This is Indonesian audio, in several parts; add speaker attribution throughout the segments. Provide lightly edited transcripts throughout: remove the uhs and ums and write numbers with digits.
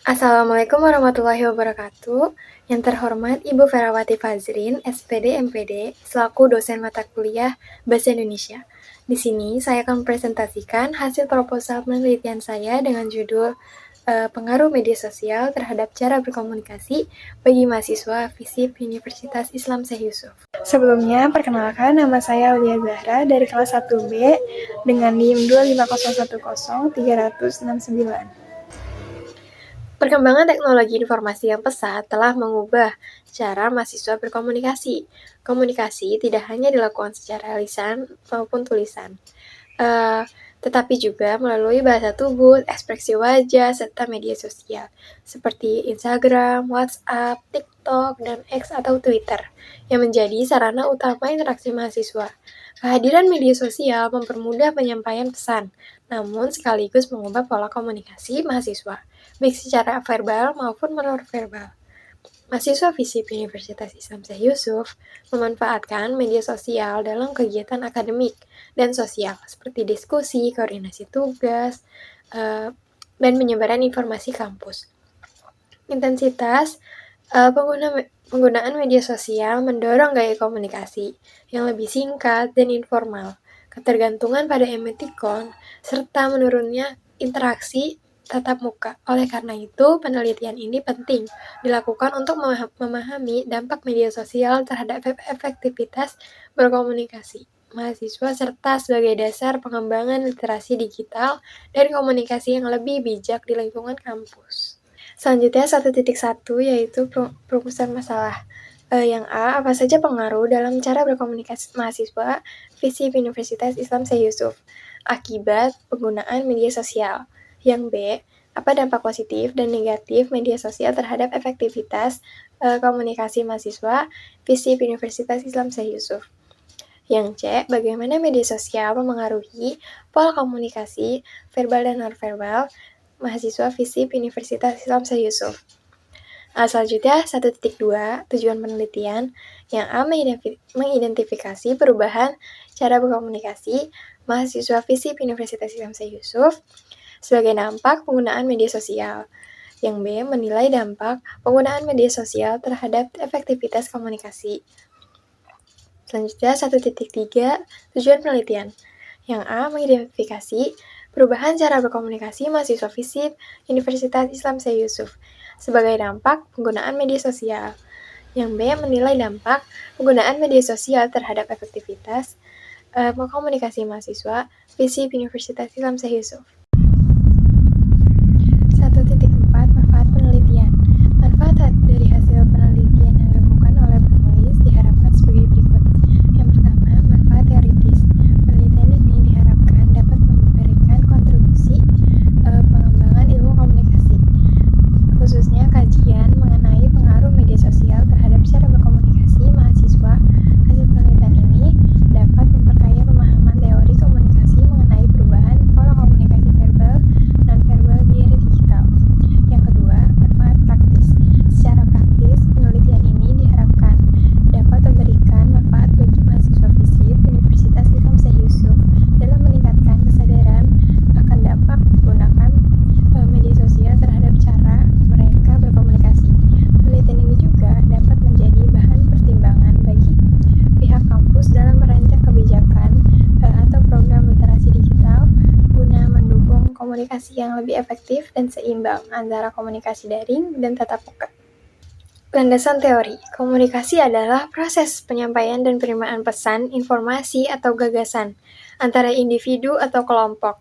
Speaker 1: Assalamualaikum warahmatullahi wabarakatuh. Yang terhormat Ibu Ferawati Fazrin, SPD MPD, selaku dosen mata kuliah Bahasa Indonesia. Di sini saya akan mempresentasikan hasil proposal penelitian saya dengan judul Pengaruh Media Sosial terhadap Cara Berkomunikasi bagi Mahasiswa FISIP Universitas Islam Syekh Yusuf. Sebelumnya, perkenalkan nama saya Aulia Zahra dari kelas 1B dengan NIM 250103069. Perkembangan teknologi informasi yang pesat telah mengubah cara mahasiswa berkomunikasi. Komunikasi tidak hanya dilakukan secara lisan maupun tulisan, tetapi juga melalui bahasa tubuh, ekspresi wajah, serta media sosial, seperti Instagram, WhatsApp, TikTok, dan X atau Twitter, yang menjadi sarana utama interaksi mahasiswa. Kehadiran media sosial mempermudah penyampaian pesan, namun sekaligus mengubah pola komunikasi mahasiswa, baik secara verbal maupun non-verbal. Mahasiswa FISIP Universitas Islam Syekh Yusuf memanfaatkan media sosial dalam kegiatan akademik dan sosial, seperti diskusi, koordinasi tugas, dan penyebaran informasi kampus. Intensitas penggunaan media sosial mendorong gaya komunikasi yang lebih singkat dan informal, ketergantungan pada emoticon, serta menurunnya interaksi tatap muka. Oleh karena itu, penelitian ini penting dilakukan untuk memahami dampak media sosial terhadap efektivitas berkomunikasi mahasiswa serta sebagai dasar pengembangan literasi digital dan komunikasi yang lebih bijak di lingkungan kampus. Selanjutnya 1.1 yaitu perumusan masalah. Yang A, apa saja pengaruh dalam cara berkomunikasi mahasiswa FISIP Universitas Islam Syekh Yusuf akibat penggunaan media sosial? Yang B, apa dampak positif dan negatif media sosial terhadap efektivitas komunikasi mahasiswa FISIP Universitas Islam Syekh Yusuf? Yang C, bagaimana media sosial memengaruhi pola komunikasi verbal dan nonverbal mahasiswa FISIP Universitas Islam Syekh Yusuf? Selanjutnya 1.2 tujuan penelitian. Yang A, mengidentifikasi perubahan cara berkomunikasi mahasiswa FISIP Universitas Islam Syekh Yusuf sebagai dampak penggunaan media sosial. Yang B, menilai dampak penggunaan media sosial terhadap efektivitas komunikasi. Selanjutnya 1.3 tujuan penelitian. Yang A, mengidentifikasi perubahan cara berkomunikasi mahasiswa FISIP Universitas Islam Syekh Yusuf sebagai dampak penggunaan media sosial. Yang B, menilai dampak penggunaan media sosial terhadap efektivitas komunikasi mahasiswa FISIP Universitas Islam Syekh Yusuf. 1.4 manfaat penelitian. Manfaat dari hasil penelitian yang dilakukan oleh penulis diharapkan sebagai berikut. Yang pertama, manfaat teoritis. Penelitian ini diharapkan dapat memberikan kontribusi pengembangan ilmu komunikasi, khususnya kajian mengenai pengaruh media sosial terhadap cara berkomunikasi mahasiswa. Hasil penelitian ini dapat memperkaya pemahaman teori komunikasi mengenai perubahan pola komunikasi verbal dan verbal di era digital. Yang kedua, manfaat praktis. Secara praktis, penelitian ini diharapkan dapat memberikan manfaat bagi mahasiswa FISIP Universitas Islam Syekh Yusuf dalam meningkatkan kesadaran akan dampak menggunakan media sosial terhadap cara mereka berkomunikasi. Penelitian ini juga dapat menjadi bahan pertimbangan bagi pihak kampus dalam merancang kebijakan atau program literasi digital guna mendukung komunikasi yang lebih efektif dan seimbang antara komunikasi daring dan tatap muka. Landasan teori. Komunikasi adalah proses penyampaian dan penerimaan pesan, informasi, atau gagasan antara individu atau kelompok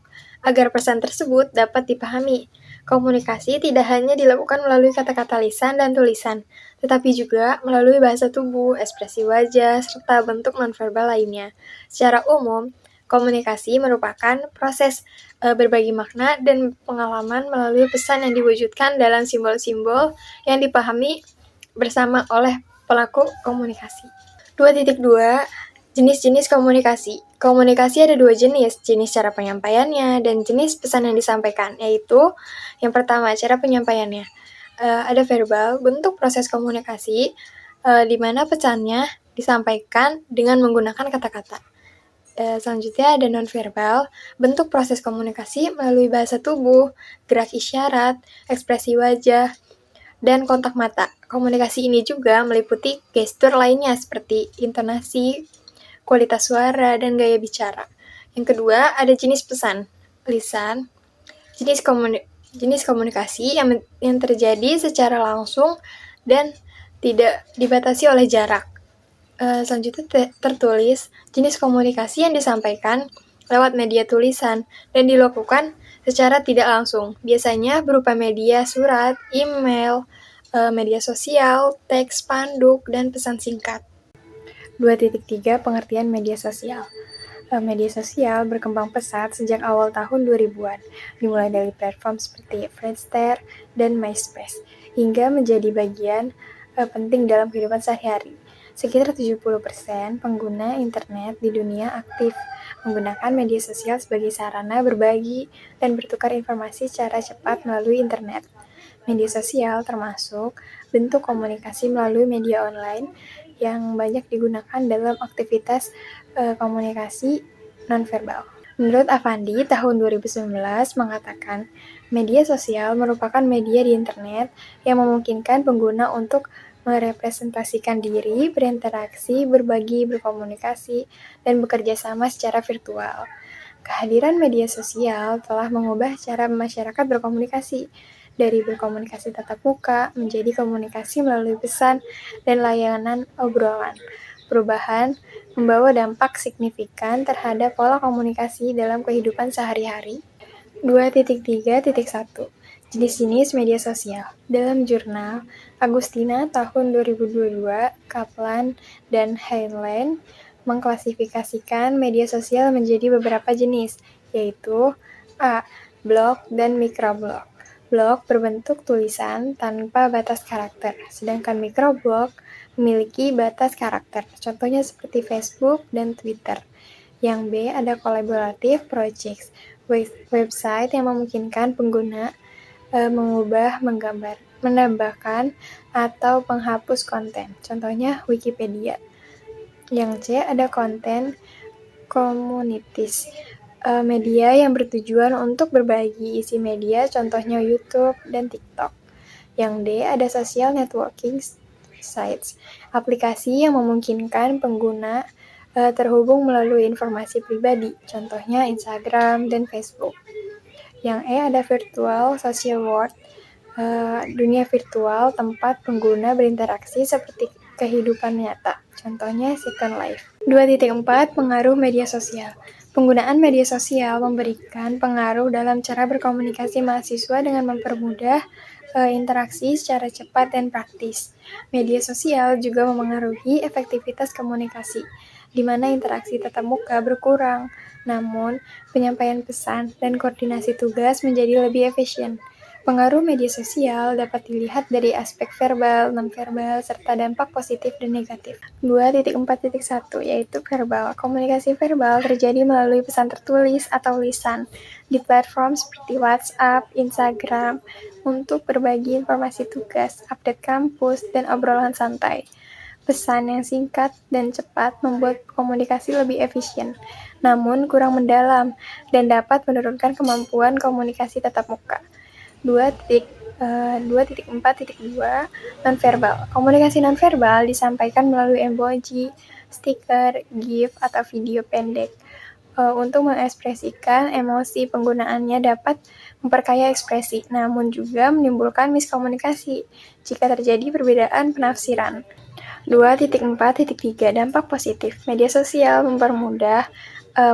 Speaker 1: agar pesan tersebut dapat dipahami. Komunikasi tidak hanya dilakukan melalui kata-kata lisan dan tulisan, tetapi juga melalui bahasa tubuh, ekspresi wajah, serta bentuk nonverbal lainnya. Secara umum, komunikasi merupakan proses berbagi makna dan pengalaman melalui pesan yang diwujudkan dalam simbol-simbol yang dipahami bersama oleh pelaku komunikasi. 2.2 Jenis-jenis komunikasi. Komunikasi ada dua jenis cara penyampaiannya dan jenis pesan yang disampaikan, yaitu yang pertama, cara penyampaiannya. Ada verbal, bentuk proses komunikasi di mana pesannya disampaikan dengan menggunakan kata-kata. Selanjutnya ada nonverbal, bentuk proses komunikasi melalui bahasa tubuh, gerak isyarat, ekspresi wajah, dan kontak mata. Komunikasi ini juga meliputi gestur lainnya seperti intonasi, kualitas suara, dan gaya bicara. Yang kedua, ada jenis pesan, lisan, jenis komunikasi yang terjadi secara langsung dan tidak dibatasi oleh jarak. Selanjutnya tertulis, jenis komunikasi yang disampaikan lewat media tulisan dan dilakukan secara tidak langsung. Biasanya berupa media surat, email, media sosial, teks, spanduk, dan pesan singkat. 2.3 Pengertian media sosial. Media sosial berkembang pesat sejak awal tahun 2000-an, dimulai dari platform seperti Friendster dan MySpace, hingga menjadi bagian penting dalam kehidupan sehari-hari. Sekitar 70% pengguna internet di dunia aktif menggunakan media sosial sebagai sarana berbagi dan bertukar informasi secara cepat melalui internet. Media sosial termasuk bentuk komunikasi melalui media online yang banyak digunakan dalam aktivitas komunikasi nonverbal. Menurut Avandi, tahun 2019 mengatakan, media sosial merupakan media di internet yang memungkinkan pengguna untuk merepresentasikan diri, berinteraksi, berbagi, berkomunikasi, dan bekerja sama secara virtual. Kehadiran media sosial telah mengubah cara masyarakat berkomunikasi, dari berkomunikasi tatap muka menjadi komunikasi melalui pesan dan layanan obrolan. Perubahan membawa dampak signifikan terhadap pola komunikasi dalam kehidupan sehari-hari. 2.3.1 Jenis-jenis media sosial. Dalam jurnal Agustina tahun 2022, Kaplan dan Heinlein mengklasifikasikan media sosial menjadi beberapa jenis, yaitu A. Blog dan mikroblog. Blog berbentuk tulisan tanpa batas karakter, sedangkan mikroblog memiliki batas karakter. Contohnya seperti Facebook dan Twitter. Yang B ada collaborative projects, website yang memungkinkan pengguna mengubah, menggambar, menambahkan, atau menghapus konten. Contohnya Wikipedia. Yang C ada content communities, media yang bertujuan untuk berbagi isi media, contohnya YouTube dan TikTok. Yang D ada social networking sites, aplikasi yang memungkinkan pengguna terhubung melalui informasi pribadi, contohnya Instagram dan Facebook. Yang E ada virtual social world, dunia virtual tempat pengguna berinteraksi seperti kehidupan nyata, contohnya Second Life. 2.4 Pengaruh media sosial. Penggunaan media sosial memberikan pengaruh dalam cara berkomunikasi mahasiswa dengan mempermudah interaksi secara cepat dan praktis. Media sosial juga memengaruhi efektivitas komunikasi, di mana interaksi tatap muka berkurang, namun penyampaian pesan dan koordinasi tugas menjadi lebih efisien. Pengaruh media sosial dapat dilihat dari aspek verbal, nonverbal, serta dampak positif dan negatif. 2.4.1 yaitu verbal. Komunikasi verbal terjadi melalui pesan tertulis atau lisan di platform seperti WhatsApp, Instagram, untuk berbagi informasi tugas, update kampus, dan obrolan santai. Pesan yang singkat dan cepat membuat komunikasi lebih efisien, namun kurang mendalam dan dapat menurunkan kemampuan komunikasi tatap muka. 2.4.2 Nonverbal. Komunikasi nonverbal disampaikan melalui emoji, stiker, GIF, atau video pendek. Untuk mengekspresikan emosi, penggunaannya dapat memperkaya ekspresi, namun juga menimbulkan miskomunikasi jika terjadi perbedaan penafsiran. 2.4.3 Dampak positif. Media sosial mempermudah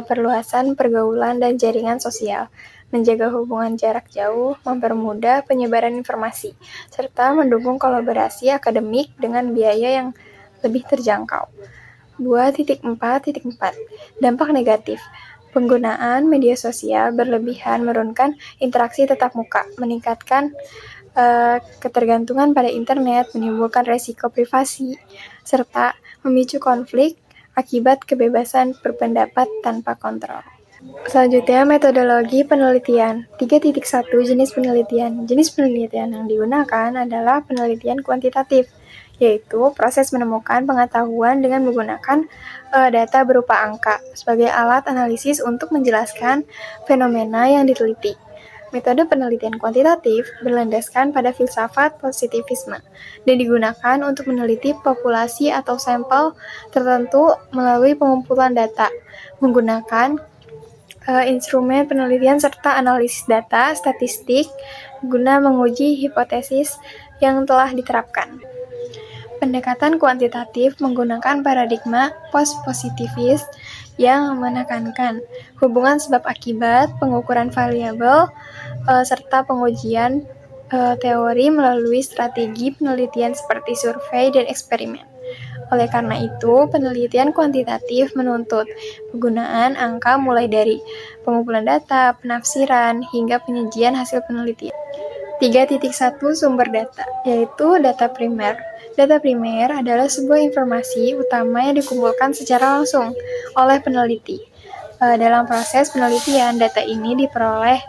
Speaker 1: perluasan pergaulan dan jaringan sosial, menjaga hubungan jarak jauh, mempermudah penyebaran informasi, serta mendukung kolaborasi akademik dengan biaya yang lebih terjangkau. 2.4.4 Dampak negatif. Penggunaan media sosial berlebihan menurunkan interaksi tatap muka, meningkatkan ketergantungan pada internet, menimbulkan resiko privasi, serta memicu konflik akibat kebebasan berpendapat tanpa kontrol. Selanjutnya, metodologi penelitian. 3.1 Jenis penelitian. Jenis penelitian yang digunakan adalah penelitian kuantitatif,
Speaker 2: yaitu proses menemukan pengetahuan dengan menggunakan data berupa angka sebagai alat analisis untuk menjelaskan fenomena yang diteliti. Metode penelitian kuantitatif berlandaskan pada filsafat positivisme dan digunakan untuk meneliti populasi atau sampel tertentu melalui pengumpulan data menggunakan instrumen penelitian serta analisis data statistik guna menguji hipotesis yang telah diterapkan. Pendekatan kuantitatif menggunakan paradigma post-positivis yang menekankan hubungan sebab akibat, pengukuran variabel, serta pengujian teori melalui strategi penelitian seperti survei dan eksperimen. Oleh karena itu, penelitian kuantitatif menuntut penggunaan angka mulai dari pengumpulan data, penafsiran, hingga penyajian hasil penelitian. 3.1 Sumber data, yaitu data primer. Data primer adalah sebuah informasi utama yang dikumpulkan secara langsung oleh peneliti. Dalam proses penelitian, data ini diperoleh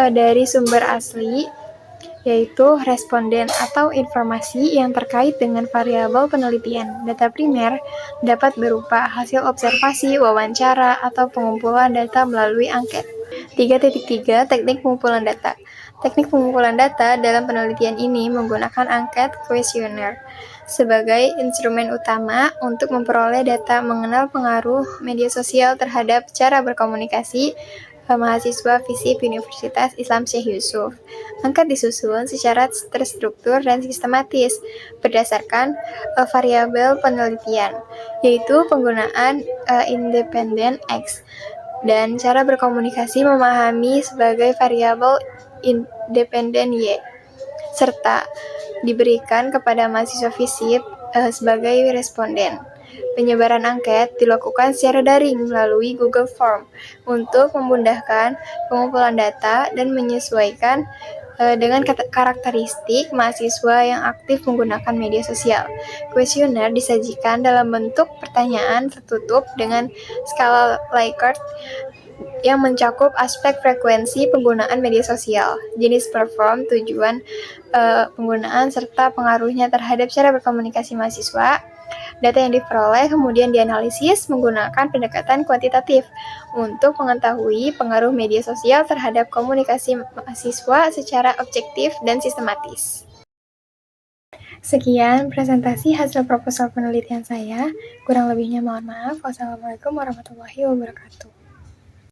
Speaker 2: dari sumber asli, yaitu responden atau informasi yang terkait dengan variabel penelitian. Data primer dapat berupa hasil observasi, wawancara, atau pengumpulan data melalui angket. 3.3 Teknik pengumpulan data. Teknik pengumpulan data dalam penelitian ini menggunakan angket kuesioner sebagai instrumen utama untuk memperoleh data mengenal pengaruh media sosial terhadap cara berkomunikasi mahasiswa FISIP Universitas Islam Syekh Yusuf. Angket disusun secara terstruktur dan sistematis berdasarkan variabel penelitian, yaitu penggunaan independen X dan cara berkomunikasi memahami sebagai variabel independen Y, serta diberikan kepada mahasiswa FISIP sebagai responden. Penyebaran angket dilakukan secara daring melalui Google Form untuk memudahkan pengumpulan data dan menyesuaikan dengan karakteristik mahasiswa yang aktif menggunakan media sosial. Kuesioner disajikan dalam bentuk pertanyaan tertutup dengan skala Likert yang mencakup aspek frekuensi penggunaan media sosial, jenis platform, tujuan penggunaan, serta pengaruhnya terhadap cara berkomunikasi mahasiswa. Data yang diperoleh kemudian dianalisis menggunakan pendekatan kuantitatif untuk mengetahui pengaruh media sosial terhadap komunikasi mahasiswa secara objektif dan sistematis. Sekian presentasi hasil proposal penelitian saya. Kurang lebihnya mohon maaf. Wassalamualaikum warahmatullahi wabarakatuh.